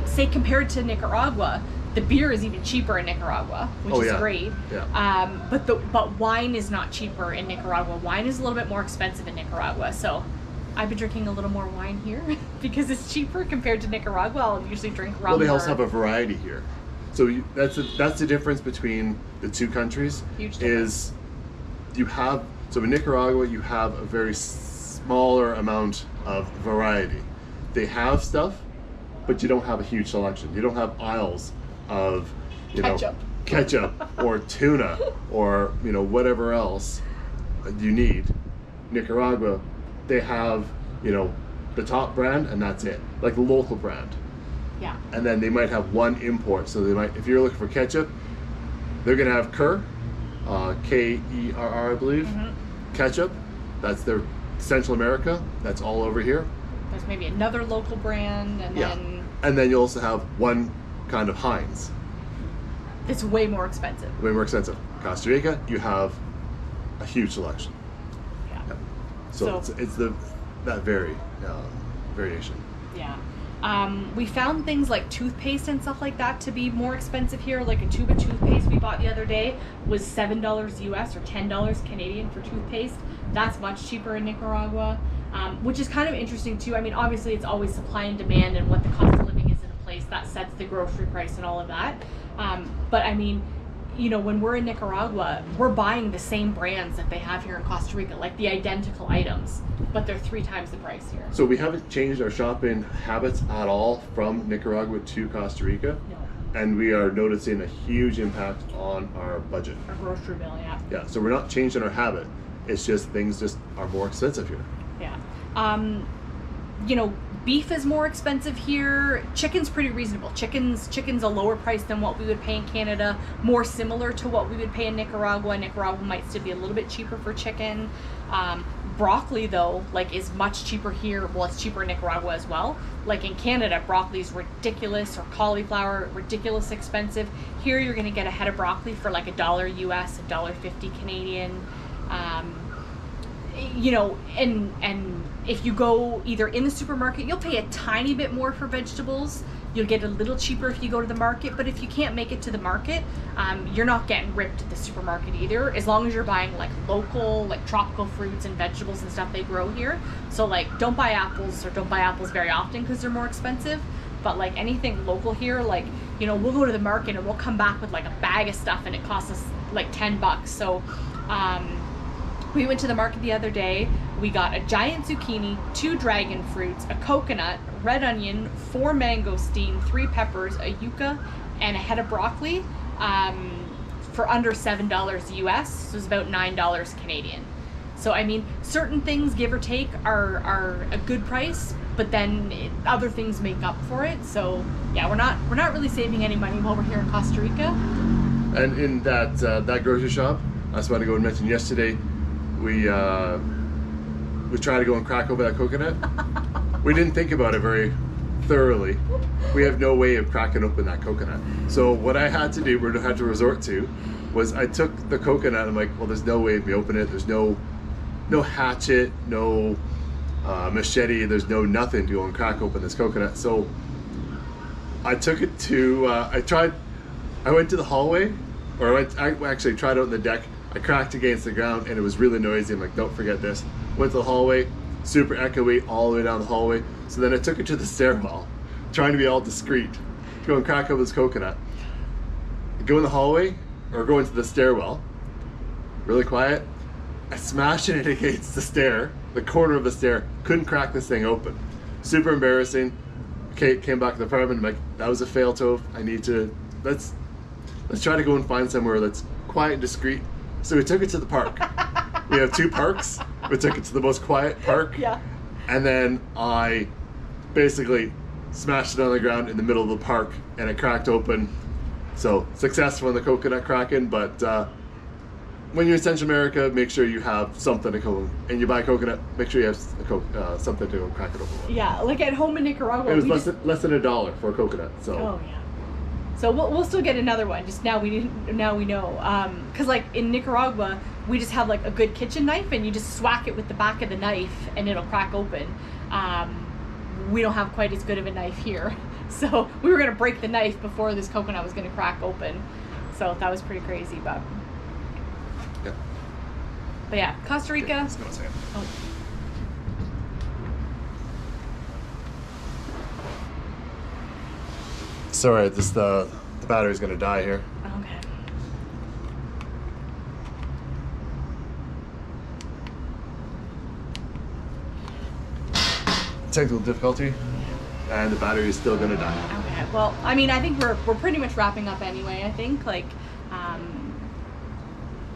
Say compared to Nicaragua, the beer is even cheaper in Nicaragua, which is great. Yeah. But wine is not cheaper in Nicaragua. Wine is a little bit more expensive in Nicaragua. So I've been drinking a little more wine here because it's cheaper compared to Nicaragua. I'll usually drink rum. Well, they also have a variety here. So that's the difference between the two countries. Huge difference. So in Nicaragua you have a very smaller amount of variety. They have stuff, but you don't have a huge selection. You don't have aisles of ketchup or tuna or whatever else you need. Nicaragua, they have the top brand and that's it, like the local brand. Yeah. And then they might have one import. So they might, if you're looking for ketchup, they're gonna have Kerr, Kerr, I believe. Mm-hmm. Ketchup. That's their Central America. That's all over here. There's maybe another local brand, and then. And then you also have one kind of Heinz. It's way more expensive. Way more expensive. Costa Rica, you have a huge selection. Yeah. Yeah. So it's that variation. Yeah. We found things like toothpaste and stuff like that to be more expensive here. Like a tube of toothpaste we bought the other day was $7 US or $10 Canadian for toothpaste. That's much cheaper in Nicaragua, which is kind of interesting too. I mean, obviously it's always supply and demand and what the cost of living is in a place that sets the grocery price and all of that. But I mean, when we're in Nicaragua, we're buying the same brands that they have here in Costa Rica, like the identical items, but they're 3 times the price here. So we haven't changed our shopping habits at all from Nicaragua to Costa Rica. No. And we are noticing a huge impact on our budget. Our grocery bill, yeah. Yeah, so we're not changing our habit. It's just things just are more expensive here. Yeah. Beef is more expensive here. Chicken's pretty reasonable. Chicken's a lower price than what we would pay in Canada, more similar to what we would pay in Nicaragua. Nicaragua might still be a little bit cheaper for chicken. Broccoli though, is much cheaper here. Well, it's cheaper in Nicaragua as well. Like in Canada, broccoli's ridiculous, or cauliflower, ridiculous expensive. Here you're gonna get a head of broccoli for like $1 US, $1.50 Canadian. And if you go either in the supermarket, you'll pay a tiny bit more for vegetables. You'll get a little cheaper if you go to the market, but if you can't make it to the market, you're not getting ripped at the supermarket either, as long as you're buying local, tropical fruits and vegetables and stuff they grow here. So don't buy apples, or don't buy apples very often because they're more expensive. But anything local here, we'll go to the market and we'll come back with a bag of stuff and it costs us $10. So we went to the market the other day. We got a giant zucchini, 2 dragon fruits, a coconut, red onion, 4 mangosteen, 3 peppers, a yucca, and a head of broccoli for under $7 US. So it's about $9 Canadian. So I mean, certain things, give or take, are a good price, but then other things make up for it. So yeah, we're not really saving any money while we're here in Costa Rica. And in that grocery shop, I just want to go and mention yesterday, we tried to go and crack open that coconut. We didn't think about it very thoroughly. We have no way of cracking open that coconut. So what I had to do, had to resort to, was I took the coconut. I'm like, well, there's no way of me opening it. There's no hatchet, no machete. There's no nothing to go and crack open this coconut. So I took it to. I went to the hallway, or I actually tried out on the deck. I cracked against the ground, and it was really noisy. I'm like, don't forget this. Went to the hallway, super echoey all the way down the hallway. So then I took it to the stairwell, trying to be all discreet, to go and crack open this coconut. Go in the hallway, or go into the stairwell, really quiet. I smashed it against the stair, the corner of the stair, couldn't crack this thing open. Super embarrassing. Kate came back to the apartment, I'm like, that was a fail, Tove. I need to, let's try to go and find somewhere that's quiet and discreet. So we took it to the park. We have 2 parks. We took it to the most quiet park. Yeah. And then I basically smashed it on the ground in the middle of the park, and it cracked open. So successful in the coconut cracking, but when you're in Central America, make sure you have something to go, and you buy coconut, make sure you have something to go crack it open with. Yeah, like at home in Nicaragua. It was less than $1 for a coconut. So. Oh yeah. So we'll still get another one. Just now we know. Cause like in Nicaragua, we just have like a good kitchen knife, and you just swack it with the back of the knife, and it'll crack open. We don't have quite as good of a knife here, so we were gonna break the knife before this coconut was gonna crack open. So that was pretty crazy, but. Yeah. But yeah, Costa Rica. Okay, let's go a second. Oh. Sorry, the battery's gonna die here. Okay. Technical difficulty, and the battery is still gonna die. Okay. Well, I mean, I think we're pretty much wrapping up anyway. I think like,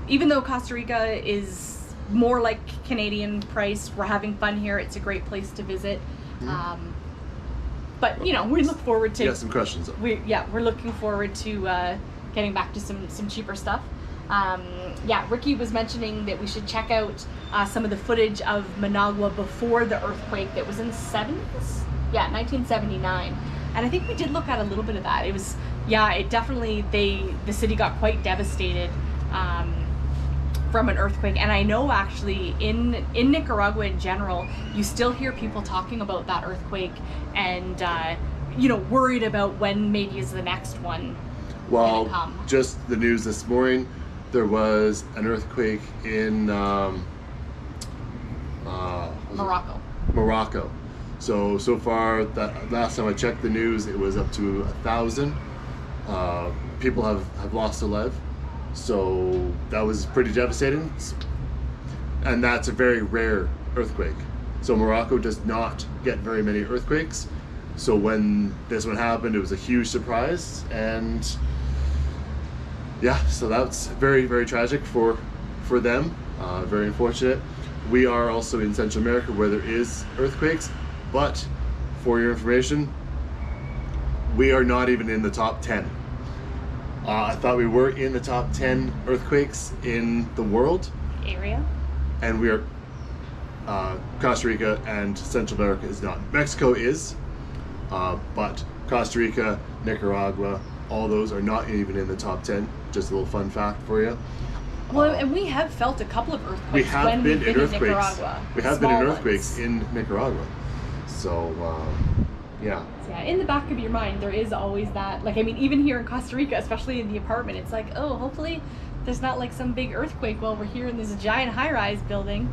even though Costa Rica is more like Canadian price, we're having fun here. It's a great place to visit. Mm-hmm. But we look forward to. You got some questions. We're looking forward to getting back to some cheaper stuff. Ricky was mentioning that we should check out some of the footage of Managua before the earthquake that was in the 70s. Yeah, 1979. And I think we did look at a little bit of that. It was, it definitely, the city got quite devastated from an earthquake. And I know actually in Nicaragua in general, you still hear people talking about that earthquake and, worried about when maybe is the next one. Well, just the news this morning, there was an earthquake in Morocco. So far, that last time I checked the news, it was up to 1,000 people have lost their life. So that was pretty devastating, and that's a very rare earthquake. So Morocco does not get very many earthquakes. So when this one happened, it was a huge surprise, and so that's very, very tragic for them. Very unfortunate. We are also in Central America where there is earthquakes, but for your information, we are not even in the top 10. I thought we were in the top 10 earthquakes in the world area, and we are Costa Rica and Central America is not. Mexico is, but Costa Rica, Nicaragua, all those are not even in the top 10. Just a little fun fact for you. Well, and we have felt a couple of earthquakes. We have been in earthquakes. Nicaragua. We have been in earthquakes in Nicaragua. So, yeah. Yeah, in the back of your mind, there is always that. Like, I mean, even here in Costa Rica, especially in the apartment, it's like, oh, hopefully there's not like some big earthquake while we're here in this giant high-rise building.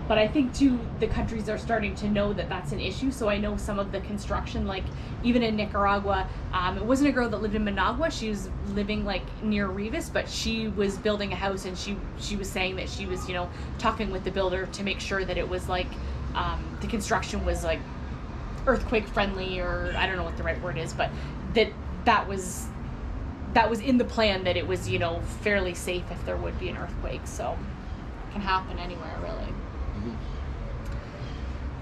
But I think too, the countries are starting to know that that's an issue. So I know some of the construction, like even in Nicaragua, it wasn't a girl that lived in Managua. She was living like near Rivas, but she was building a house, and she was saying that she was, talking with the builder to make sure that it was like, the construction was like earthquake friendly, or I don't know what the right word is, but that was in the plan, that it was, fairly safe if there would be an earthquake. So it can happen anywhere, really.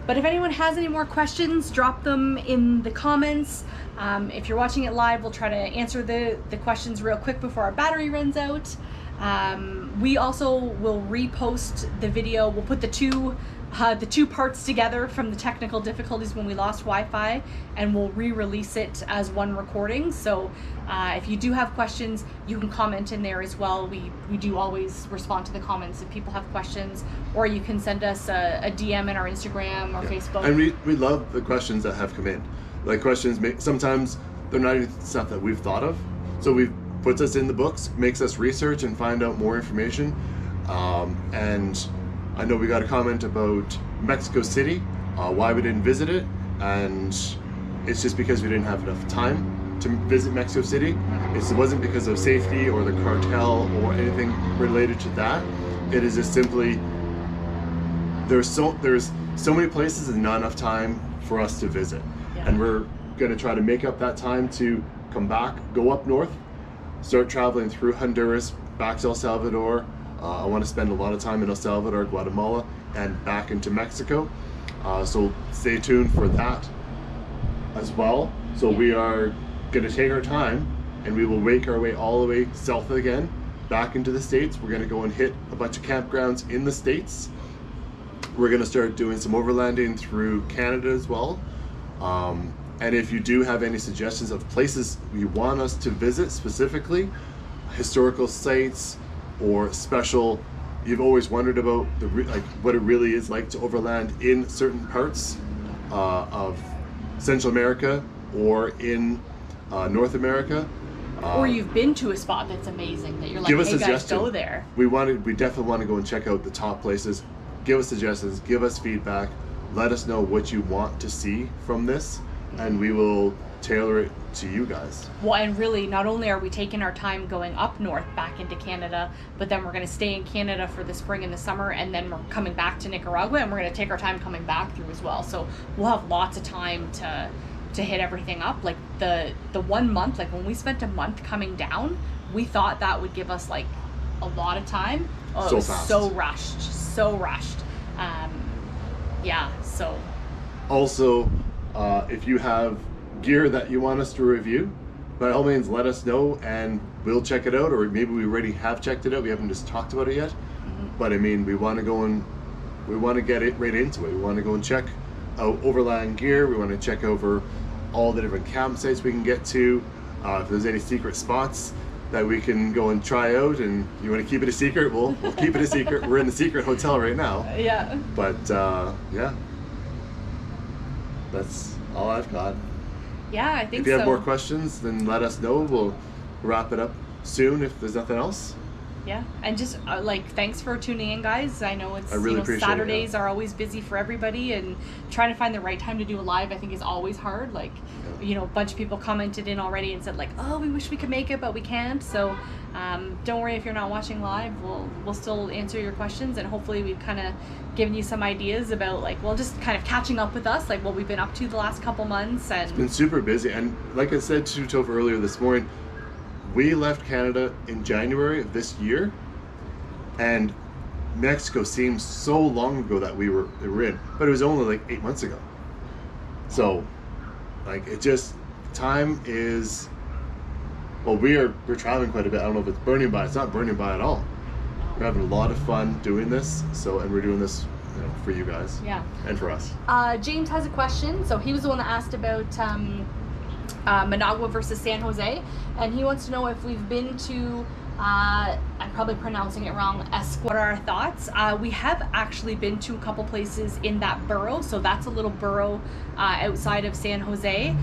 But if anyone has any more questions, drop them in the comments. If you're watching it live, we'll try to answer the questions real quick before our battery runs out. We also will repost the video. We'll put the two parts together from the technical difficulties when we lost Wi-Fi, and we'll re-release it as one recording. So if you do have questions, you can comment in there as well. We do always respond to the comments if people have questions, or you can send us a DM in our Instagram or Facebook. And we love the questions that have come in. Like questions, sometimes they're not even stuff that we've thought of. So we've puts us in the books, makes us research and find out more information. And I know we got a comment about Mexico City, why we didn't visit it, and it's just because we didn't have enough time to visit Mexico City. It wasn't because of safety or the cartel or anything related to that. It is just simply there's so many places and not enough time for us to visit. Yeah. And we're going to try to make up that time to come back, go up north, start traveling through Honduras, back to El Salvador. I want to spend a lot of time in El Salvador, Guatemala, and back into Mexico. So stay tuned for that as well. So we are going to take our time, and we will make our way all the way south again, back into the States. We're going to go and hit a bunch of campgrounds in the States. We're going to start doing some overlanding through Canada as well. And if you do have any suggestions of places you want us to visit specifically, historical sites, or special, you've always wondered about what it really is like to overland in certain parts of Central America or in North America. Or you've been to a spot that's amazing that you're like, hey guys, go there. We definitely want to go and check out the top places. Give us suggestions, give us feedback, let us know what you want to see from this, and we will tailor it to you guys. Well, and really, not only are we taking our time going up north back into Canada, but then we're going to stay in Canada for the spring and the summer, and then we're coming back to Nicaragua, and we're going to take our time coming back through as well. So we'll have lots of time to hit everything up. Like the 1 month, like when we spent a month coming down, we thought that would give us like a lot of time. Oh, it was so rushed. Yeah, so. Also, if you have gear that you want us to review, by all means let us know and we'll check it out, or maybe we already have checked it out, we haven't just talked about it yet. But I mean, we want to go and we want to get it right into it. We want to go and check out overland gear. We want to check over all the different campsites we can get to. If there's any secret spots that we can go and try out, and you want to keep it a secret, we'll keep it a secret. We're in the secret hotel right now. Yeah. But yeah, that's all I've got. Yeah, I think so. If you have more questions, then let us know. We'll wrap it up soon if there's nothing else. Yeah, and just thanks for tuning in, guys. I know it's Saturdays are always busy for everybody, and trying to find the right time to do a live I think is always hard. A bunch of people commented in already and said oh, we wish we could make it but we can't. So don't worry if you're not watching live. We'll still answer your questions, and hopefully we've kind of given you some ideas about just kind of catching up with us, what we've been up to the last couple months. And it's been super busy, and like I said to Tovah earlier this morning, we left Canada in January of this year, and Mexico seems so long ago that we were in, but it was only 8 months ago. So it just, time is, well, we're traveling quite a bit. I don't know if it's burning by. It's not burning by at all. We're having a lot of fun doing this, and we're doing this for you guys. Yeah. And for us. James has a question. So he was the one that asked about Managua versus San Jose, and he wants to know if we've been to I'm probably pronouncing it wrong, what are our thoughts? We have actually been to a couple places in that borough, so that's a little borough outside of San Jose.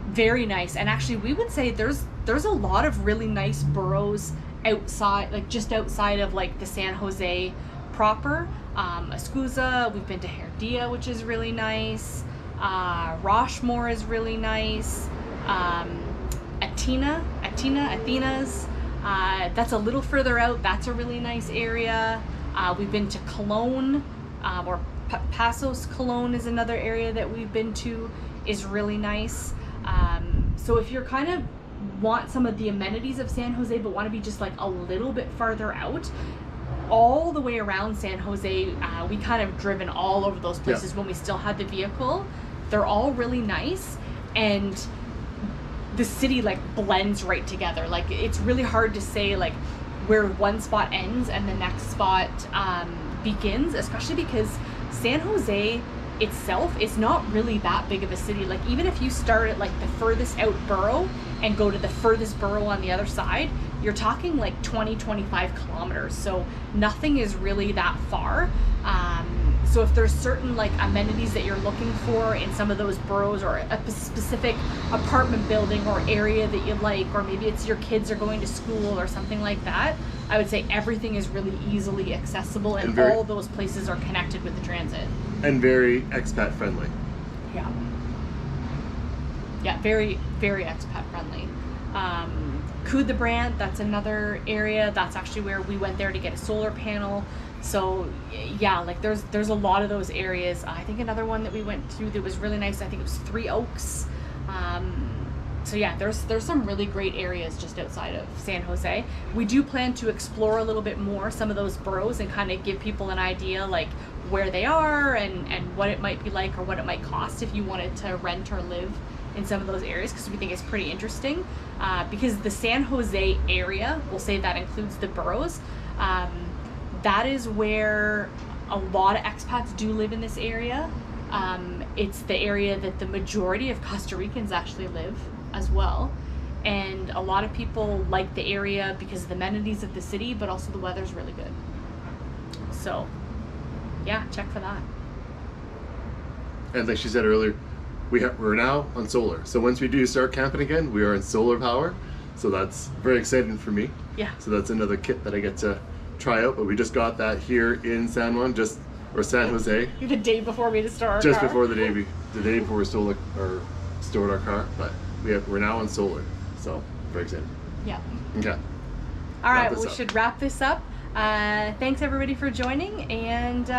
Very nice, and actually we would say there's a lot of really nice boroughs outside, just outside of the San Jose proper. Escuza, we've been to Herdia, which is really nice. Roshmore is really nice. Atenas, that's a little further out. That's a really nice area. We've been to Cologne, or Pasos Cologne is another area that we've been to, is really nice. So if you're kind of want some of the amenities of San Jose but want to be just a little bit farther out, all the way around San Jose, we kind of driven all over those places when we still had the vehicle. They're all really nice, and the city like blends right together. Like it's really hard to say like where one spot ends and the next spot begins, especially because San Jose itself is not really that big of a city. Like even if you start at like the furthest out borough and go to the furthest borough on the other side, you're talking like 20-25 kilometers, so nothing is really that far. So if there's certain like amenities that you're looking for in some of those boroughs, or a specific apartment building or area that you like, or maybe it's your kids are going to school or something like that, I would say everything is really easily accessible, and all those places are connected with the transit. And very expat friendly. Yeah. Yeah, very, very expat friendly. Coup de Brant, that's another area. That's actually where we went there to get a solar panel. So yeah, like there's a lot of those areas. I think another one that we went to that was really nice, I think it was Three Oaks. So yeah, there's some really great areas just outside of San Jose. We do plan to explore a little bit more some of those boroughs and kind of give people an idea like where they are and what it might be like, or what it might cost if you wanted to rent or live in some of those areas, because we think it's pretty interesting. Because the San Jose area, we'll say that includes the boroughs, that is where a lot of expats do live in this area. It's the area that the majority of Costa Ricans actually live as well. And a lot of people like the area because of the amenities of the city, but also the weather's really good. So yeah, check for that. And like she said earlier, we're now on solar. So once we do start camping again, we are in solar power. So that's very exciting for me. Yeah. So that's another kit that I get to try out. But we just got that here in San Jose. The day before we store our just car. before the day before we stored our car. But we're now on solar. So very excited. Yeah. Okay. All right, we should wrap this up. Thanks everybody for joining, and